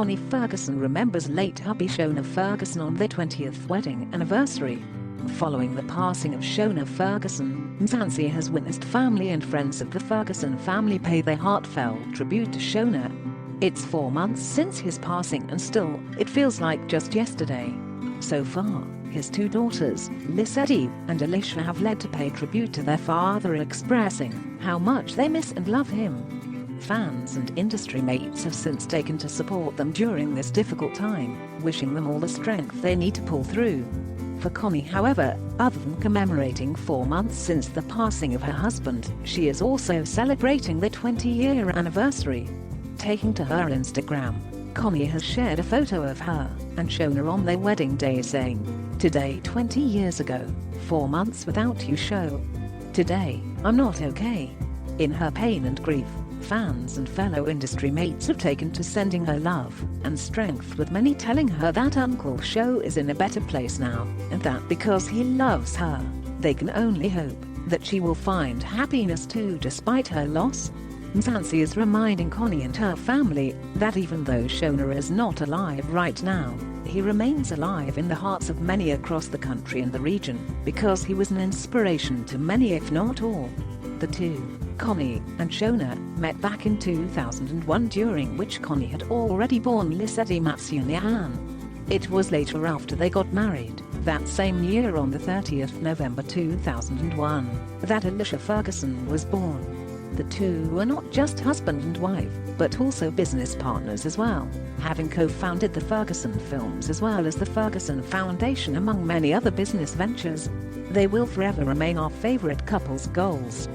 Connie Ferguson remembers late hubby Shona Ferguson on their 20th wedding anniversary. Following the passing of Shona Ferguson, Mzansi has witnessed family and friends of the Ferguson family pay their heartfelt tribute to Shona. It's 4 months since his passing and still, it feels like just yesterday. So far, his 2 daughters, Lesedi and Alicia, have led to pay tribute to their father, expressing how much they miss and love him. Fans and industry mates have since taken to support them during this difficult time, wishing them all the strength they need to pull through. For Connie, however, other than commemorating 4 months since the passing of her husband, she is also celebrating the 20-year anniversary. Taking to her Instagram, Connie has shared a photo of her and Shona on their wedding day, saying, "Today 20 years ago, 4 months without you show. Today, I'm not okay." In her pain and grief, fans and fellow industry mates have taken to sending her love and strength, with many telling her that Uncle Sho is in a better place now, and that because he loves her, they can only hope that she will find happiness too despite her loss. Mzansi is reminding Connie and her family that even though Shona is not alive right now, he remains alive in the hearts of many across the country and the region, because he was an inspiration to many, if not all. The two, Connie and Shona, met back in 2001, during which Connie had already born Lesedi and. It was later, after they got married, that same year on the 30th November 2001, that Alicia Ferguson was born. The two were not just husband and wife, but also business partners as well, having co-founded the Ferguson Films as well as the Ferguson Foundation, among many other business ventures. They will forever remain our favorite couple's goals.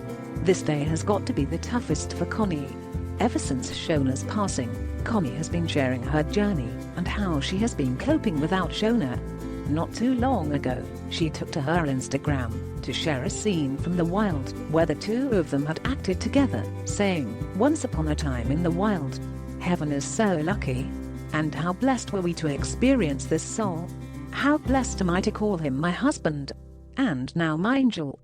This day has got to be the toughest for Connie. Ever since Shona's passing, Connie has been sharing her journey and how she has been coping without Shona. Not too long ago, she took to her Instagram to share a scene from the wild where the two of them had acted together, saying, "Once upon a time in the wild. Heaven is so lucky. And how blessed were we to experience this soul. How blessed am I to call him my husband. And now my angel."